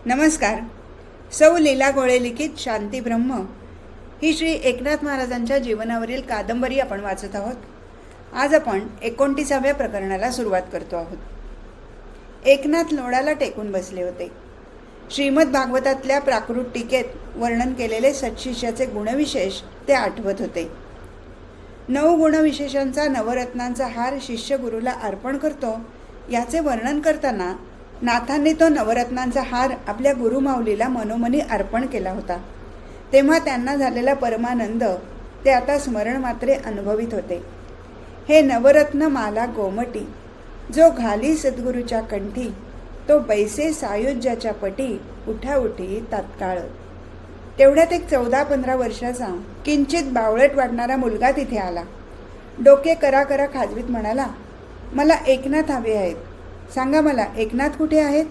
नमस्कार. सौ लीला गोळे लिखित शांती ब्रह्म ही श्री एकनाथ महाराजांच्या जीवनावरील कादंबरी आपण वाचत आहोत. आज आपण 29व्या प्रकरणाला सुरुवात करतो आहोत. एकनाथ लोडाला टेकून बसले होते. श्रीमद भागवतातल्या प्राकृत टीकेत वर्णन केलेले सत्शिष्याचे गुणविशेष ते आठवत होते. 9 गुणविशेषांचा नवरत्नांचा हार शिष्य गुरुला अर्पण करतो याचे वर्णन करताना नाथांनी तो नवरत्नांचा हार आपल्या गुरुमाऊलीला मनोमनी अर्पण केला होता. तेव्हा त्यांना झालेला परमानंद ते आता स्मरणमात्रे अनुभवित होते. हे नवरत्न माला गोमटी, जो घाली सद्गुरूच्या कंठी, तो बैसे सायुज्याच्या पटी, उठाउठी तात्काळ. तेवढ्यात एक 14-15 वर्षाचा किंचित बावळट वाटणारा मुलगा तिथे आला. डोके करा करा खाजवीत म्हणाला, मला एकनाथ हवे आहेत. सांगा मला, एकनाथ कुठे आहेत?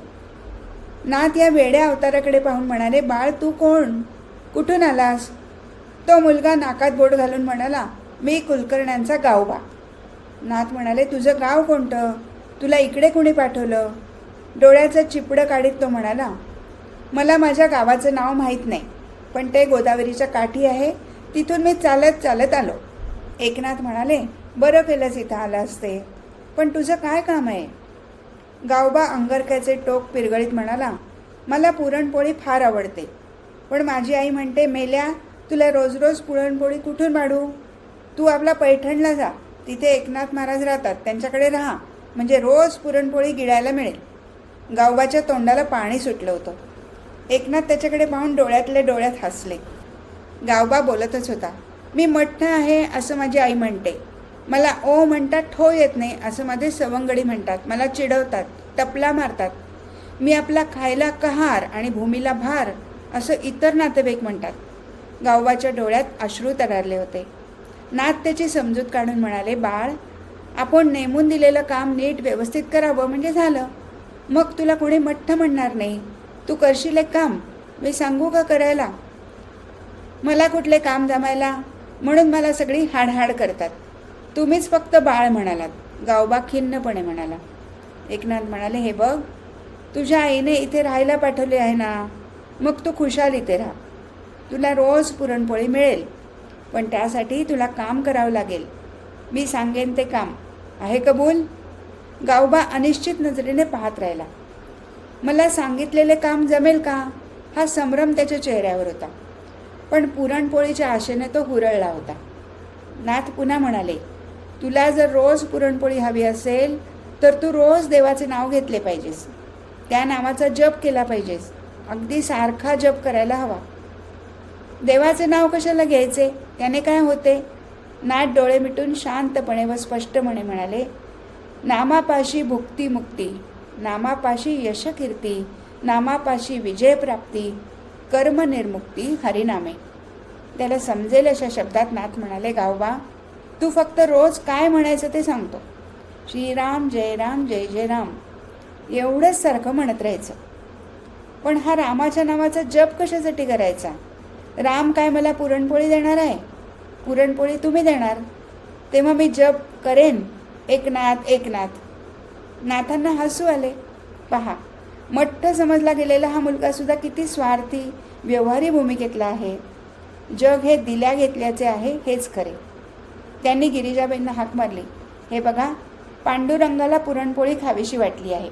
नाथ या वेड्या अवताराकडे पाहून म्हणाले, बाळ तू कोण? कुठून आलास? तो मुलगा नाकात बोट घालून म्हणाला, मी कुलकर्ण्यांचा गावबा. नाथ म्हणाले, तुझं गाव कोणतं? तुला इकडे कोणी पाठवलं? डोळ्याचं चिपडं काढीत तो म्हणाला, मला माझ्या गावाचं नाव माहीत नाही, पण ते गोदावरीच्या काठी आहे, तिथून मी चालत चालत आलो. एकनाथ म्हणाले, बरं केलंच इथं आलं असते, पण तुझं काय काम आहे? गावबा अंगरख्याचे टोक पिरगळीत म्हणाला, मला पुरणपोळी फार आवडते, पण माझी आई म्हणते, मेल्या तुला रोज रोज पुरणपोळी कुठून वाढू? तू आपला पैठणला जा, तिथे एकनाथ महाराज राहतात, त्यांच्याकडे राहा, म्हणजे रोज पुरणपोळी गिळायला मिळेल. गावबाच्या तोंडाला पाणी सुटलं होतं. एकनाथ त्याच्याकडे पाहून डोळ्यातल्या डोळ्यात हसले. गावबा बोलतच होता, मी मठ्ठ आहे असं माझी आई म्हणते, मला ओ म्हणतात ठो येत नाही असं माझे सवंगडी म्हणतात, मला चिडवतात, टपला मारतात. मी आपला खायला कहार आणि भूमीला भार असं इतर नातेवाईक म्हणतात. गावबाच्या डोळ्यात अश्रू तरारले होते. नाथ त्याची समजूत काढून म्हणाले, बाळ आपण नेमून दिलेलं काम नीट व्यवस्थित करावं म्हणजे झालं. मग तुला कोणी मठ्ठ म्हणणार नाही. तू करशील एक काम, मी सांगू का करायला? मला कुठले काम जमायला, म्हणून मला सगळी हाडहाड करतात. तुम्हीच फक्त बाळ म्हणालात. गावबा खिन्नपणे म्हणाला. एकनाथ म्हणाले, हे बघ, तुझ्या आईने इथे राहायला पाठवले आहे ना, मग तू खुशाल इथे राहा. तुला रोज पुरणपोळी मिळेल, पण त्यासाठी तुला काम करावं लागेल. मी सांगेन ते काम आहे कबूल? गावबा अनिश्चित नजरेने पाहत राहिला. मला सांगितलेले काम जमेल का? हा संभ्रम त्याच्या चेहऱ्यावर होता, पण पुरणपोळीच्या आशेने तो हुरळला होता. नाथ पुन्हा म्हणाले, तुला जर रोज पुरणपोळी हवी असेल तर तू रोज देवाचे नाव घेतले पाहिजेस, त्या नावाचा जप केला पाहिजेस, अगदी सारखा जप करायला हवा. देवाचे नाव कशाला घ्यायचे? त्याने काय होते? नाथ डोळे मिटून शांतपणे व स्पष्टपणे म्हणाले, नामापाशी भुक्ती मुक्ती, नामापाशी यशकीर्ती, नामापाशी विजयप्राप्ती, कर्मनिर्मुक्ती हरिनामे. त्याला समजेल अशा शब्दात नाथ म्हणाले, गावबा तू फक्त रोज काय म्हणायचं ते सांगतो. श्रीराम जय राम जय जय राम एवढंच सारखं म्हणत राहायचं. पण हा रामाच्या नावाचा जप कशासाठी करायचा? राम काय मला पुरणपोळी देणार आहे? पुरणपोळी तुम्ही देणार, तेव्हा मी जप करेन. एकनाथ एकनाथ. नाथांना हसू आले. पहा, मठ्ठ समजला गेलेला हा मुलगासुद्धा किती स्वार्थी व्यवहारी भूमिकेतला आहे. जग हे दिल्या घेतल्याचे आहे हेच खरे. त्यांनी गिरिजाबाईंना हाक मारली, हे बघा, पांडुरंगाला पुरणपोळी खावीशी वाटली आहे,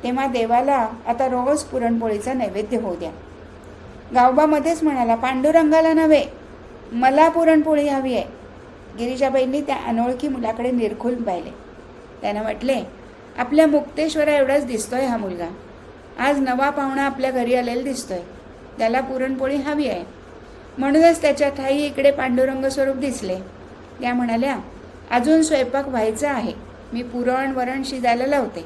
तेव्हा देवाला आता रोज पुरणपोळीचा नैवेद्य होऊ द्या. गावबा मध्येच म्हणाला, पांडुरंगाला नव्हे, मला पुरणपोळी हवी आहे. गिरिजाबाईंनी त्या अनोळखी मुलाकडे निरखून पाहिले. त्यानं म्हटले, आपल्या मुक्तेश्वरा एवढाच दिसतोय हा मुलगा. आज नवा पाहुणा आपल्या घरी आलेला दिसतोय, त्याला पुरणपोळी हवी आहे, म्हणूनच त्याच्या ठाई इकडे पांडुरंग स्वरूप दिसले. त्या म्हणाल्या, अजून स्वयंपाक व्हायचा आहे, मी पुरण वरण शिजायला लावते.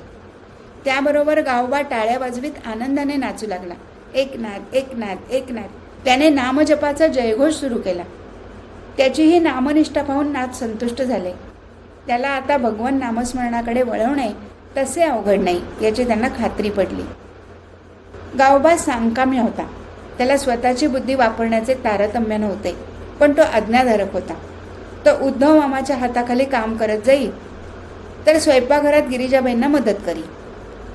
त्याबरोबर गावबा टाळ्या वाजवीत आनंदाने नाचू लागला. एकनाथ एकनाथ एकनाथ. त्याने नामजपाचा जयघोष सुरू केला. त्याचीही नामनिष्ठा पाहून नाथ संतुष्ट झाले. त्याला आता भगवान नामस्मरणाकडे वळवणे तसे अवघड नाही याची त्यांना खात्री पडली. गावबा सांगकाम्य होता. त्याला स्वतःची बुद्धी वापरण्याचे तारतम्य नव्हते, पण तो आज्ञाधारक होता. तो उद्धव मामाच्या हाताखाली काम करत जाई, तर स्वयंपाकघरात गिरिजाबाईंना मदत करी.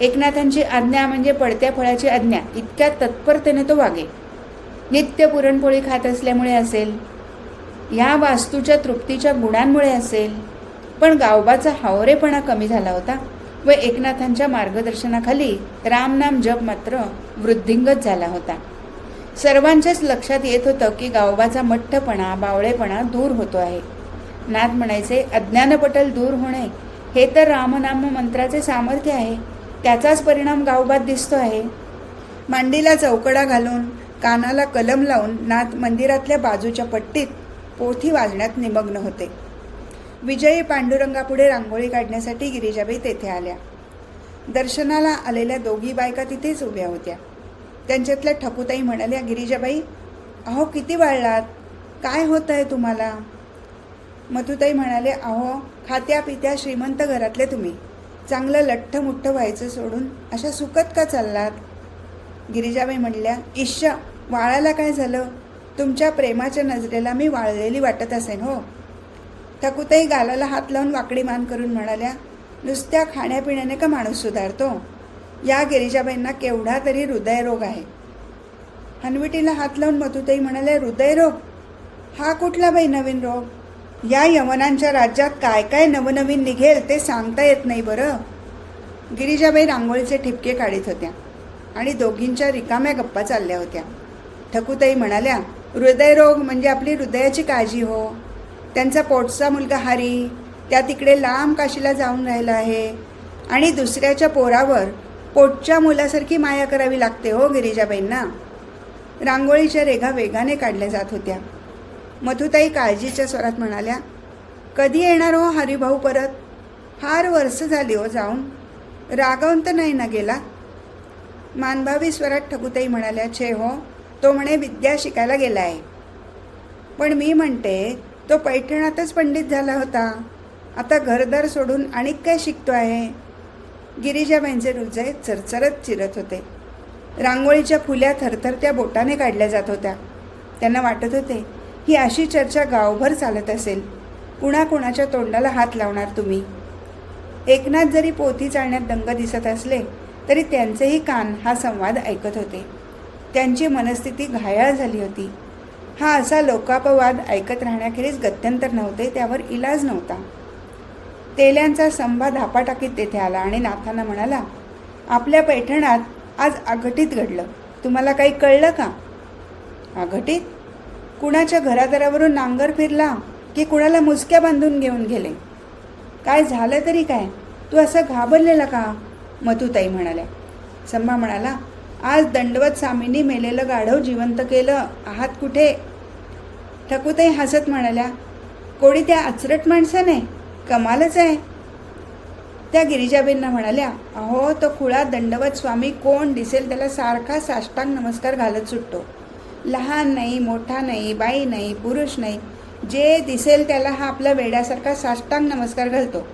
एकनाथांची आज्ञा म्हणजे पडत्या फळाची आज्ञा इतक्या तत्परतेने तो वागे. नित्य पुरणपोळी खात असल्यामुळे असेल, या वास्तूच्या तृप्तीच्या गुणांमुळे असेल, पण गावबाचा हावरेपणा कमी झाला होता व एकनाथांच्या मार्गदर्शनाखाली रामनाम जप मात्र वृद्धिंगत झाला होता. सर्वांच्याच लक्षात येत होतं की गावबाचा मठ्ठपणा, बावळेपणा दूर होतो आहे. नाथ म्हणायचे, अज्ञानपटल दूर होणे हे तर रामनाम मंत्राचे सामर्थ्य आहे. त्याचाच परिणाम गावबात दिसतो आहे. मांडीला चौकडा घालून, कानाला कलम लावून नाथ मंदिरातल्या बाजूच्या पट्टीत पोथी वाजण्यात निमग्न होते. विजयी पांडुरंगापुढे रांगोळी काढण्यासाठी गिरिजाबाई तेथे आल्या. दर्शनाला आलेल्या दोघी बायका तिथेच उभ्या होत्या. त्यांच्यातल्या ठकूताई म्हणाल्या, गिरिजाबाई, अहो किती वाळलात, काय होत आहे तुम्हाला? मथुताई म्हणाले, अहो खात्या पित्या श्रीमंत घरातले तुम्ही, चांगलं लठ्ठमुठ्ठ व्हायचं सोडून अशा सुकत का चाललात? गिरिजाबाई म्हणल्या, ईश्य, वाळायला काय झालं? तुमच्या प्रेमाच्या नजरेला मी वाळलेली वाटत असेन हो. ठकूताई गालाला हात लावून वाकडी मान करून म्हणाल्या, नुसत्या खाण्यापिण्याने का माणूस सुधारतो? या गिरिजाबाईंना केवढा तरी हृदयरोग आहे. हनविटीला हात लावून मथुताई म्हणाल्या, हृदयरोग? हा कुठला बाई नवीन रोग? या यवनांच्या राज्यात काय काय नवनवीन निघेल ते सांगता येत नाही बरं. गिरिजाबाई रांगोळीचे ठिपके काढीत होत्या आणि दोघींच्या रिकाम्या गप्पा चालल्या होत्या. ठकूताई म्हणाल्या, हृदयरोग म्हणजे आपली हृदयाची काळजी हो. त्यांचा पोटचा मुलगा हरी त्या तिकडे लांब काशीला जाऊन राहिला आहे आणि दुसऱ्याच्या पोरावर पोटच्या मुलासारखी माया करावी लागते हो गिरिजाबाईंना. रांगोळीच्या रेघा वेगाने काढल्या जात होत्या. मथुताई काळजीच्या स्वरात म्हणाल्या, कधी येणार हो हरिभाऊ परत? फार वर्ष झाली हो जाऊन, रागावून तर नाही ना गेला? मानभावी स्वरात ठकूताई म्हणाल्या, छे हो, तो म्हणे विद्या शिकायला गेला आहे. पण मी म्हणते, तो पैठणातच पंडित झाला होता, आता घरदार सोडून आणि काय शिकतो आहे? गिरिजाबाईंचे हृदय चरचरत चिरत होते. रांगोळीच्या फुल्या थरथरत्या बोटाने काढल्या जात होत्या. त्यांना वाटत होते, ही अशी चर्चा गावभर चालत असेल, कुणाकुणाच्या तोंडाला हात लावणार तुम्ही? एकनाथ जरी पोथी चालण्यात दंग दिसत असले तरी त्यांचेही कान हा संवाद ऐकत होते. त्यांची मनस्थिती घायाळ झाली होती. हा असा लोकापवाद ऐकत राहण्याखेरीज गत्यंतर नव्हते, त्यावर इलाज नव्हता. तेल्यांचा संभा धापा टाकीत तेथे आला आणि नाथांना म्हणाला, आपल्या पैठणात आज अघटित घडलं, तुम्हाला काही कळलं का? अघटित? कुणाच्या घरादारावरून नांगर फिरला की कुणाला मुसक्या बांधून घेऊन गेले? काय झालं तरी काय? तू असं घाबरलेला का? मथुताई म्हणाल्या. संभा म्हणाला, आज दंडवत स्वामींनी मेलेलं गाढव जिवंत केलं, आहात कुठे? ठकूताई हसत म्हणाल्या, कोणी त्या अचरट माणसाने? कमालच आहे. त्या गिरिजाबाईंना म्हणाल्या, अहो तो खुळा दंडवत स्वामी कोण दिसेल त्याला सारखा साष्टांग नमस्कार घालत सुटतो. लहान नाही, मोठा नाही, बाई नाही, पुरुष नाही, जे दिसेल त्याला हा आपला वेड्यासारखा साष्टांग नमस्कार घालतो.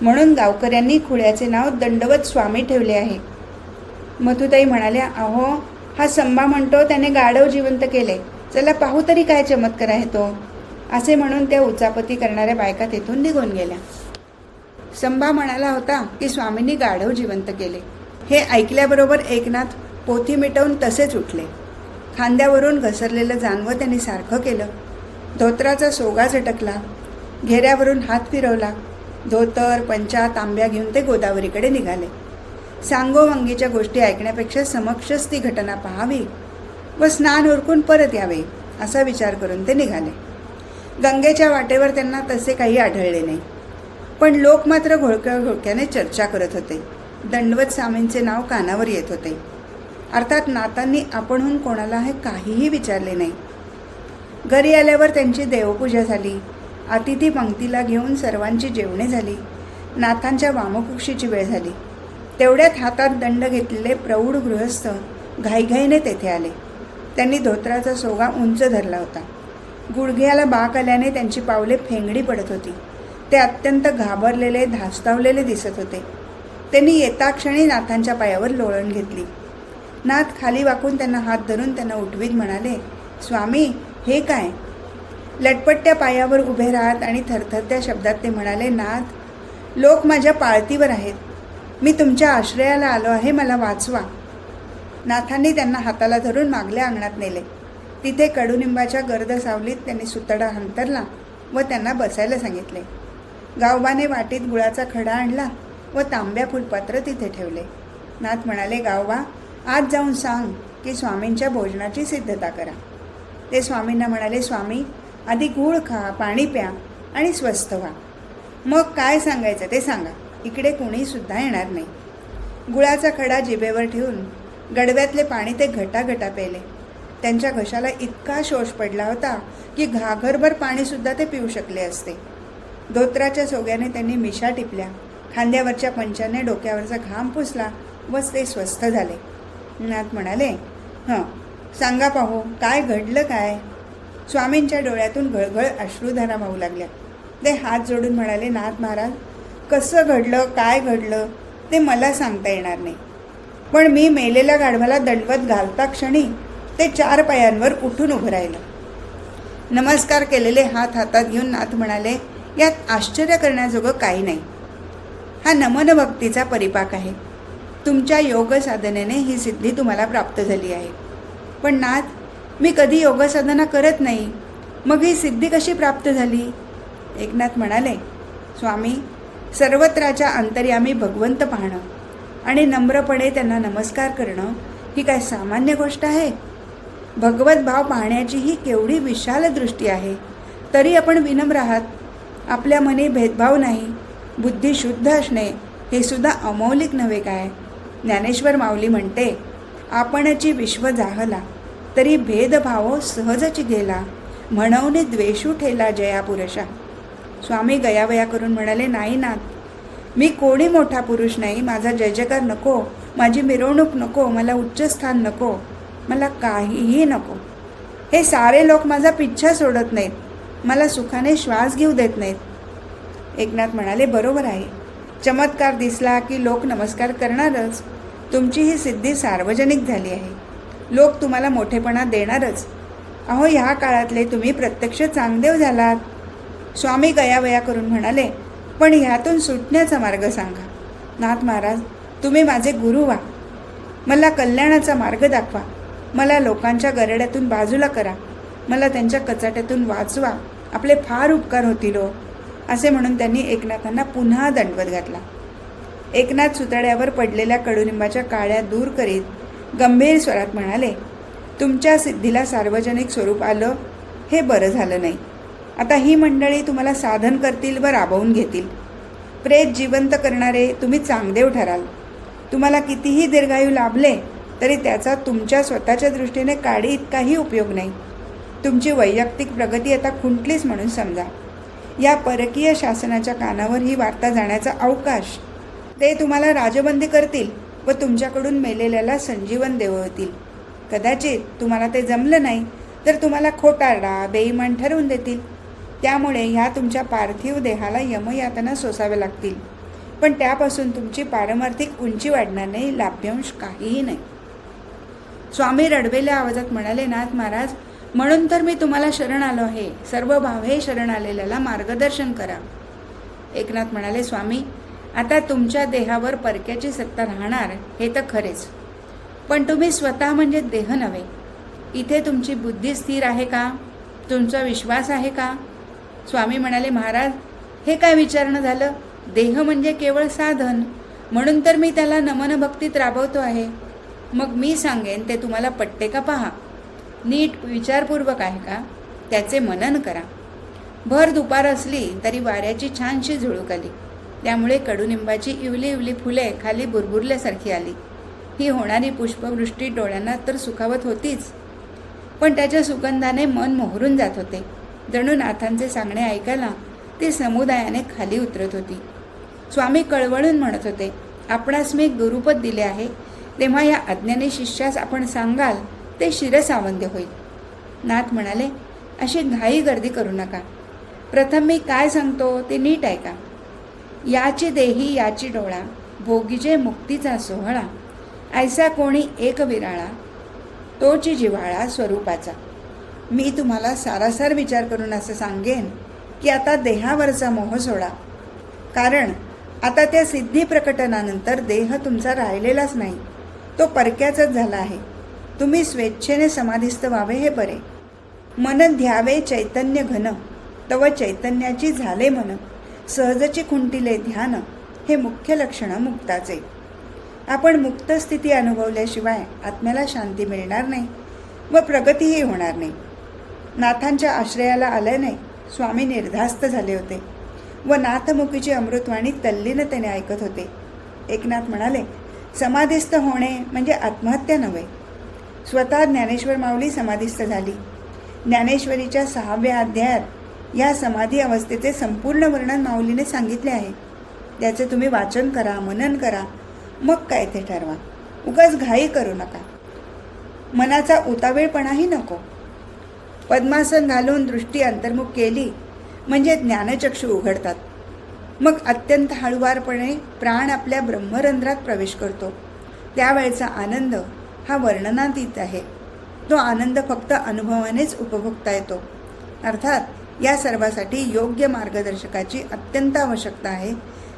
म्हणून गावकऱ्यांनी खुळ्याचे नाव दंडवत स्वामी ठेवले आहे. मथुताई म्हणाल्या, अहो हा संभा म्हणतो त्याने गाढव जिवंत केले, चला पाहू तरी काय चमत्कार आहे तो. असे म्हणून त्या उचापती करणाऱ्या बायका तेथून निघून गेल्या. संभा म्हणाला होता की स्वामींनी गाढव जिवंत केले. हे ऐकल्याबरोबर एकनाथ पोथी मिटवून तसेच उठले. खांद्यावरून घसरलेलं जानवं त्यांनी सारखं केलं. धोतराचा सोगा झटकला. घेऱ्यावरून हात फिरवला. धोतर, पंचा, तांब्या घेऊन ते गोदावरीकडे निघाले. सांगोवंगीच्या गोष्टी ऐकण्यापेक्षा समक्षच ती घटना पाहावी व स्नान उरकून परत यावे असा विचार करून ते निघाले. गंगेच्या वाटेवर त्यांना तसे काही आढळले नाही, पण लोक मात्र घोळक्याने चर्चा करत होते. दंडवत स्वामींचे नाव कानावर येत होते. अर्थात नाथांनी आपणहून कोणाला हे काहीही विचारले नाही. घरी आल्यावर त्यांची देवपूजा झाली. अतिथी पंक्तीला घेऊन सर्वांची जेवणे झाली. नाथांच्या वामकुक्षीची वेळ झाली. तेवढ्यात हातात दंड घेतलेले प्रौढ गृहस्थ घाईघाईने तेथे आले. त्यांनी धोत्राचा सोगा उंच धरला होता. गुडघ्याला बाक आल्याने त्यांची पावले फेंगडी पडत होती. ते अत्यंत घाबरलेले, धास्तावलेले दिसत होते. त्यांनी येता क्षणी नाथांच्या पायावर लोळण घेतली. नाथ खाली वाकून त्यांना हात धरून त्यांना उठवीत म्हणाले, स्वामी हे काय? लटपट्ट्या पायावर उभे राहत आणि थरथरत्या शब्दात ते म्हणाले, नाथ लोक माझ्या पाळतीवर आहेत. मी तुमच्या आश्रयाला आलो आहे, मला वाचवा. नाथांनी त्यांना हाताला धरून मागल्या अंगणात नेले. तिथे कडुनिंबाच्या गर्द सावलीत त्यांनी सुतडा अंतरला व त्यांना बसायला सांगितले. गावबाने वाटीत गुळाचा खडा आणला व तांब्या फुलपात्र तिथे ठेवले. नाथ म्हणाले, गावबा, आज जाऊन सांग की स्वामींच्या भोजनाची सिद्धता करा. ते स्वामींना म्हणाले, स्वामी, आधी गूळ खा, पाणी प्या आणि स्वस्थ व्हा. मग काय सांगायचं ते सांगा, इकडे कोणीसुद्धा येणार नाही. गुळाचा खडा जिभेवर ठेवून गडव्यातले पाणी ते घटाघटा प्यायले. त्यांच्या घशाला इतका शोष पडला होता की घागरभर पाणीसुद्धा ते पिऊ शकले असते. धोत्राच्या सोग्याने त्यांनी मिशा टिपल्या, खांद्यावरच्या पंचाने डोक्यावरचा घाम पुसला व ते स्वस्थ झाले. नाथ म्हणाले, सांगा पाहू, काय घडलं काय? स्वामींच्या डोळ्यातून घळघळ अश्रुधारा वाहू लागल्या. ते हात जोडून म्हणाले, नाथ महाराज, कसं घडलं, काय घडलं ते मला सांगता येणार नाही. पण मी मेलेल्या गाढवाला दंडवत घालता क्षणी ते 4 पायांवर उठून उभं राहिलं. नमस्कार केलेले हात हातात घेऊन नाथ म्हणाले, यात आश्चर्य करण्याजोगं काही नाही. हा नमन भक्तीचा परिपाक आहे. तुमच्या योग साधनेने ही सिद्धी तुम्हाला प्राप्त झाली आहे. पण नाथ, मी कधी योग साधना करत नाही, मग ही सिद्धी कशी प्राप्त झाली? एकनाथ म्हणाले, स्वामी, सर्वत्राच्या अंतर्यामी भगवंत पाहणं आणि नम्रपणे त्यांना नमस्कार करणं ही काय सामान्य गोष्ट आहे? भगवत भाव पाहण्याची ही केवढी विशाल दृष्टी आहे. तरी आपण विनम्र आहात. आपल्या मनी भेदभाव नाही. बुद्धी शुद्ध असणे हे सुद्धा अमौलिक नव्हे काय? ज्ञानेश्वर माऊली म्हणते, आपणची विश्व जाहला तरी भेदभाव सहजच गेला, म्हणवने द्वेषू ठेला जया पुरुषा. स्वामी गयावया करून म्हणाले, नाही नाथ, मी कोणी मोठा पुरुष नाही. माझा जय जयकार नको, माझी मिरवणूक नको, मला उच्च स्थान नको, मला काहीही नको. हे सारे लोक माझा पिच्छा सोडत नाहीत, मला सुखाने श्वास घेऊ देत नाहीत. एकनाथ म्हणाले, बरोबर आहे. चमत्कार दिसला की लोक नमस्कार करणारच. तुमची ही सिद्धी सार्वजनिक झाली आहे. लोक तुम्हाला मोठेपणा देणारच. अहो, ह्या काळातले तुम्ही प्रत्यक्ष चांगदेव झालात. स्वामी गयावया करून म्हणाले, पण ह्यातून सुटण्याचा मार्ग सांगा. नाथ महाराज, तुम्ही माझे गुरु व्हा. मला कल्याणाचा मार्ग दाखवा. मला लोकांच्या गरड्यातून बाजूला करा. मला त्यांच्या कचाट्यातून वाचवा. आपले फार उपकार होतील हो. असे म्हणून त्यांनी एकनाथांना पुन्हा दंडवत घातला. एकनाथ सुतड्यावर पडलेल्या कडुनिंबाच्या काळ्या दूर करीत गंभीर स्वरात म्हणाले, तुमच्या सिद्धीला सार्वजनिक स्वरूप आलं हे बरं झालं नाही. आता ही मंडळी तुम्हाला साधन करतील व राबवून घेतील. प्रेत जिवंत करणारे तुम्ही चांगदेव ठराल. तुम्हाला कितीही दीर्घायू लाभले तरी त्याचा तुमच्या स्वतःच्या दृष्टीने काडी इतकाही उपयोग नाही. तुमची वैयक्तिक प्रगती आता खुंटलीच म्हणून समजा. या परकीय शासनाच्या कानावर ही वार्ता जाण्याचा अवकाश. ते तुम्हाला राजबंदी करतील व तुमच्याकडून मेलेल्याला संजीवन देवतील. कदाचित तुम्हाला ते जमलं नाही तर तुम्हाला खोटारडा, बेईमान ठरवून देतील. त्यामुळे ह्या तुमच्या पार्थिव देहाला यमयातना सोसाव्या लागतील. पण त्यापासून तुमची पारमार्थिक उंची वाढणार नाही, लाभ्यांश काहीही नाही. स्वामी रडवेल्या आवाजात म्हणाले, नाथ महाराज, म्हणून तर मी तुम्हाला शरण आलो आहे. सर्व भावे शरण आलेल्याला मार्गदर्शन करा. एकनाथ म्हणाले, स्वामी, आता तुमच्या देहावर परक्याची सत्ता राहणार हे तर खरेच, पण तुम्ही स्वतः म्हणजे देह नव्हे. इथे तुमची बुद्धी स्थिर आहे का? तुमचा विश्वास आहे का? स्वामी म्हणाले, महाराज, हे काय विचारणं झालं? देह म्हणजे केवळ साधन, म्हणून तर मी त्याला नमन भक्तीत राबवतो आहे. मग मी सांगेन ते तुम्हाला पटते का पहा. नीट विचारपूर्वक आहे का त्याचे मनन करा. भर दुपार असली तरी वाऱ्याची छानशी झुळूक आली. त्यामुळे कडुनिंबाची इवली इवली फुले खाली बुरबुरल्यासारखी आली. ही होणारी पुष्पवृष्टी डोळ्यांना तर सुखावत होतीच, पण त्याच्या सुगंधाने मन मोहरून जात होते. जणू नाथांचे सांगणे ऐकायला ती समुदायाने खाली उतरत होती. स्वामी कळवळून म्हणत होते, आपणास मी गुरुपद दिले आहे, तेव्हा या अज्ञानी शिष्यास आपण सांगाल ते शिरसावंद्य होईल. नाथ म्हणाले, अशी घाई गर्दी करू नका. प्रथम मी काय सांगतो ते नीट ऐका. याची देही याची डोळा, भोगीजे मुक्तीचा सोहळा, ऐसा कोणी एक विराळा, तोची जिव्हाळा स्वरूपाचा. मी तुम्हाला सारासार विचार करून असं सांगेन की आता देहावरचा मोह सोडा. कारण आता त्या सिद्धी प्रकटनानंतर देह तुमचा राहिलेलाच नाही, तो परक्याचाच झाला आहे. तुम्ही स्वेच्छेने समाधिस्थ व्हावे हे बरे. मन ध्यावे चैतन्य घन, तव चैतन्याची झाले मन. सहजची खुंटिले ध्यान, हे मुख्य लक्षण मुक्ताचे. आपण मुक्त स्थिती अनुभवल्याशिवाय आत्म्याला शांती मिळणार नाही व प्रगतीही होणार नाही. नाथांच्या आश्रयाला आल्याने स्वामी निर्धास्त झाले होते व नाथमुखीची अमृतवाणी तल्लीनतेने ऐकत होते. एकनाथ म्हणाले, समाधिस्थ होणे म्हणजे आत्महत्या नव्हे. स्वतः ज्ञानेश्वर माऊली समाधिस्थ झाली. ज्ञानेश्वरीच्या 6व्या अध्यायात या समाधी अवस्थेचे संपूर्ण वर्णन माऊलीने सांगितले आहे. त्याचे तुम्ही वाचन करा, मनन करा, मग काय ते ठरवा. उगाच घाई करू नका. मनाचा उतावीळपणाही नको. पद्मासन घालून दृष्टी अंतर्मुख केली म्हणजे ज्ञानचक्षु उघडतात. मग अत्यंत हळुवारपणे प्राण आपल्या ब्रह्मरंध्रात प्रवेश करतो. त्यावेळचा आनंद हा वर्णनातीत आहे. तो आनंद फक्त अनुभवानेच उपभोगता येतो. अर्थात या सर्वासाठी योग्य मार्गदर्शकाची अत्यंत आवश्यकता आहे.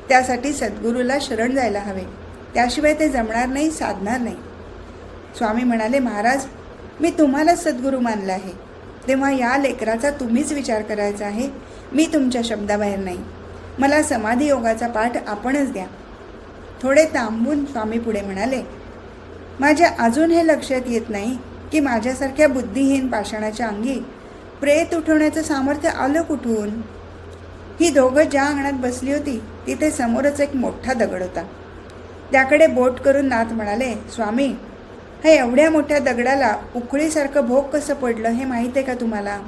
त्यासाठी सद्गुरूला शरण जायला हवे. त्याशिवाय ते जमणार नाही, साधणार नाही. स्वामी म्हणाले, महाराज, मी तुम्हालाच सद्गुरू मानला आहे, तेव्हा या लेकराचा तुम्हीच विचार करायचा आहे. मी तुमच्या शब्दाबाहेर नाही. मला समाधी योगाचा पाठ आपणच द्या. थोडे थांबून स्वामी पुढे म्हणाले, माझ्या अजून हे लक्षात येत नाही की माझ्यासारख्या बुद्धिहीन पाषाणाच्या अंगी प्रेत उठवण्याचं सामर्थ्य आलं कुठून. ही दोघं ज्या अंगणात बसली होती तिथे समोरच एक मोठा दगड होता. त्याकडे बोट करून नाथ म्हणाले, स्वामी, हे एवढ्या मोठ्या दगडाला उखळीसारखं भोग कसं पडलं हे माहीत आहे का तुम्हाला.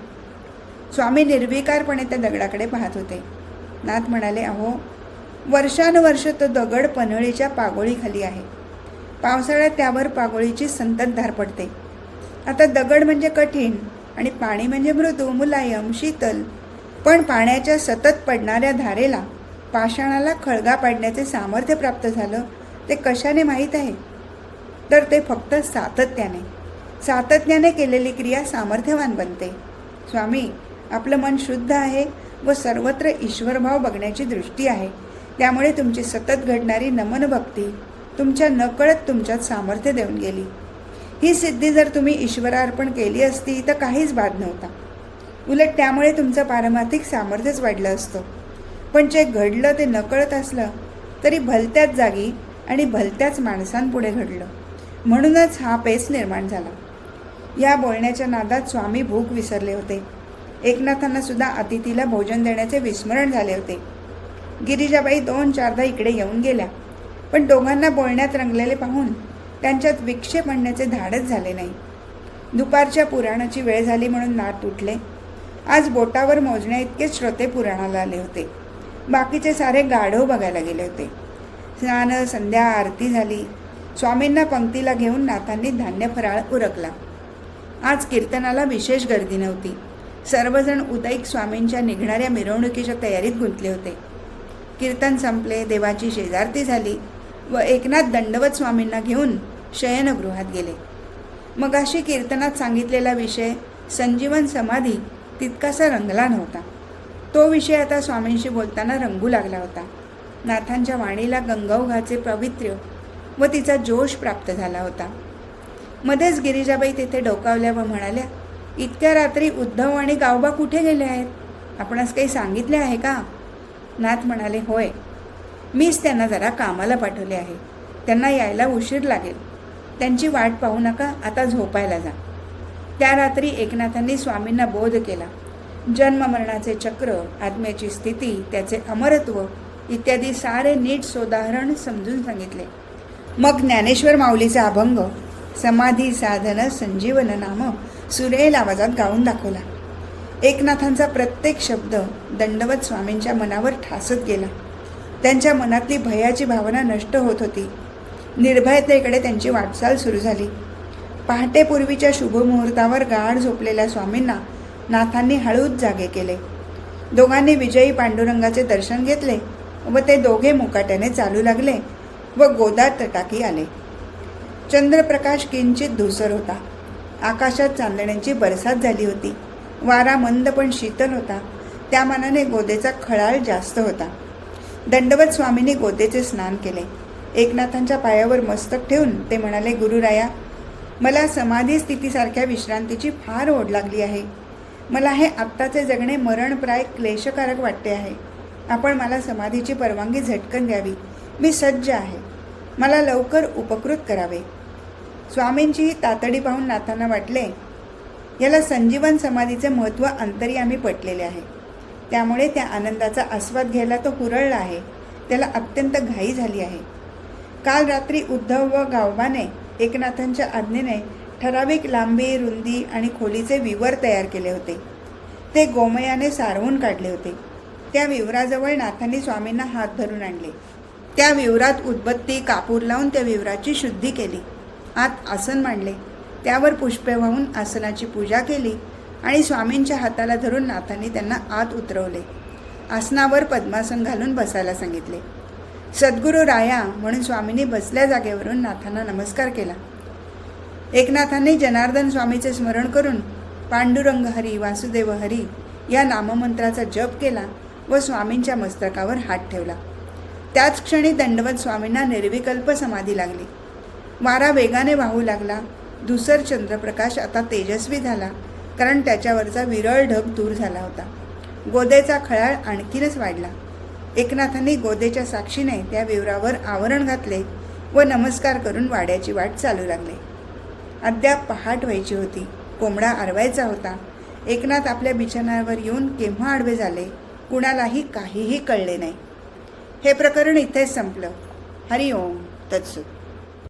स्वामी निर्विकारपणे त्या दगडाकडे पाहत होते. नाथ म्हणाले, अहो, वर्षानुवर्ष तो दगड पन्हळीच्या पागोळीखाली आहे. पावसाळ्यात त्यावर पागोळीची संततधार पडते. आता दगड म्हणजे कठीण आणि पाणी म्हणजे मृदू, मुलायम, शीतल. पण पाण्याच्या सतत पडणाऱ्या धारेला पाषाणाला खळगा पाडण्याचे सामर्थ्य प्राप्त झालं ते कशाने माहीत आहे. तर ते फक्त सातत्याने केलेली क्रिया सामर्थ्यवान बनते. स्वामी, आपलं मन शुद्ध आहे व सर्वत्र ईश्वरभाव बघण्याची दृष्टी आहे. त्यामुळे तुमची सतत घडणारी नमन भक्ती तुमच्या नकळत तुमच्यात सामर्थ्य देऊन गेली. ही सिद्धी जर तुम्ही ईश्वरार्पण केली असती तर काहीच बाद नव्हता. उलट त्यामुळे तुमचं पारमार्थिक सामर्थ्यच वाढलं असतं. पण जे घडलं ते नकळत असलं तरी भलत्याच जागी आणि भलत्याच माणसांपुढे घडलं. म्हणूनच हा पेच निर्माण झाला. या बोलण्याच्या नादात स्वामी भूक विसरले होते. एकनाथांना सुद्धा अतिथीला भोजन देण्याचे विस्मरण झाले होते. गिरिजाबाई 2-4दा इकडे येऊन गेल्या, पण दोघांना बोलण्यात रंगलेले पाहून त्यांच्यात विक्षेप आणण्याचे धाडच झाले नाही. दुपारच्या पुराणाची वेळ झाली म्हणून नाथ उठले. आज बोटावर मोजण्या इतकेच श्रोते पुराणाला आले होते. बाकीचे सारे गाढव बघायला गेले होते. स्नान, संध्या, आरती झाली. स्वामींना पंक्तीला घेऊन नाथांनी धान्य फराळ उरकला. आज कीर्तनाला विशेष गर्दी नव्हती. सर्वजण उदयिक स्वामींच्या निघणाऱ्या मिरवणुकीच्या तयारीत गुंतले होते. कीर्तन संपले, देवाची शेजारती झाली व एकनाथ दंडवत स्वामींना घेऊन शयनगृहात गेले. मगाशी कीर्तनात सांगितलेला विषय संजीवन समाधी तितकासा रंगला नव्हता. तो विषय आता स्वामींशी बोलताना रंगू लागला होता. नाथांच्या वाणीला गंगाओघाचे पावित्र्य व तिचा जोश प्राप्त झाला होता. मध्येच गिरिजाबाई तिथे डोकावल्या व म्हणाल्या, इतक्या रात्री उद्धव आणि गावबा कुठे गेले आहेत? आपणास काही सांगितले आहे का? नाथ म्हणाले, होय, मीच त्यांना जरा कामाला पाठवले आहे. त्यांना यायला उशीर लागेल. त्यांची वाट पाहू नका, आता झोपायला जा. त्या रात्री एकनाथांनी स्वामींना बोध केला. जन्ममरणाचे चक्र, आत्म्याची स्थिती, त्याचे अमरत्व इत्यादी सारे नीट सोदाहरण समजून सांगितले. मग ज्ञानेश्वर माऊलीचा अभंग समाधी साधन संजीवन नाम सुरेल आवाजात गाऊन दाखवला. एकनाथांचा प्रत्येक शब्द दंडवत स्वामींच्या मनावर ठासत गेला. त्यांच्या मनातली भयाची भावना नष्ट होत होती. निर्भयतेकडे त्यांची वाटचाल सुरू झाली. पहाटेपूर्वीच्या शुभमुहूर्तावर गाढ झोपलेल्या स्वामींना नाथांनी हळूच जागे केले. दोघांनी विजयी पांडुरंगाचे दर्शन घेतले व ते दोघे मुकाट्याने चालू लागले व गोदा तटाकी आले. चंद्रप्रकाश किंचित धुसर होता. आकाशात चांदण्यांची बरसात झाली होती. वारा मंद पण शीतल होता. त्या मानाने गोदेचा खळाळ जास्त होता. दंडवत स्वामींनी गोदेचे स्नान केले. एकनाथांच्या पायावर मस्तक ठेवून ते म्हणाले, गुरुराया, मला समाधी स्थितीसारख्या विश्रांतीची फार ओढ लागली आहे. मला हे आत्ताचे जगणे मरणप्राय क्लेशकारक वाटते आहे. आपण मला समाधीची परवानगी झटकन द्यावी. मी सज्ज आहे. मला लवकर उपकृत करावे. स्वामींची ही तातडी पाहून नाथांना वाटले, याला संजीवन समाधीचे महत्त्व अंतर्यामी पटलेले आहे. त्यामुळे त्या आनंदाचा आस्वाद घ्यायला तो हुरळला आहे. त्याला अत्यंत घाई झाली आहे. काल रात्री उद्धव व गावबाने एकनाथांच्या आज्ञेने ठराविक लांबी, रुंदी आणि खोलीचे विवर तयार केले होते. ते गोमयाने सारवून काढले होते. त्या विवराजवळ नाथांनी स्वामींना हात धरून आणले. त्या विवरात उदबत्ती, कापूर लावून त्या विवराची शुद्धी केली. आत आसन मांडले. त्यावर पुष्पे वाहून आसनाची पूजा केली आणि स्वामींच्या हाताला धरून नाथांनी त्यांना आत उतरवले. आसनावर पद्मासन घालून बसायला सांगितले. सद्गुरू राया म्हणून स्वामींनी बसल्या जागेवरून नाथांना नमस्कार केला. एकनाथांनी जनार्दन स्वामीचे स्मरण करून पांडुरंग हरी, वासुदेव हरी या नाममंत्राचा जप केला व स्वामींच्या मस्तकावर हात ठेवला. त्याच क्षणी दंडवत स्वामींना निर्विकल्प समाधी लागली. वारा वेगाने वाहू लागला. धुसर चंद्रप्रकाश आता तेजस्वी झाला, कारण त्याच्यावरचा विरळ ढग दूर झाला होता. गोदेचा खळाळ आणखीनच वाढला. एकनाथांनी गोदेच्या साक्षीने त्या विवरावर आवरण घातले व नमस्कार करून वाड्याची वाट चालू लागले. अद्याप पहाट व्हायची होती. कोंबडा आरवायचा होता. एकनाथ आपल्या बिछाण्यावर येऊन केव्हा आडवे झाले, कुणालाही काहीही कळले नाही. हे प्रकरण इथेच संपलं. हरिओम तत्सत.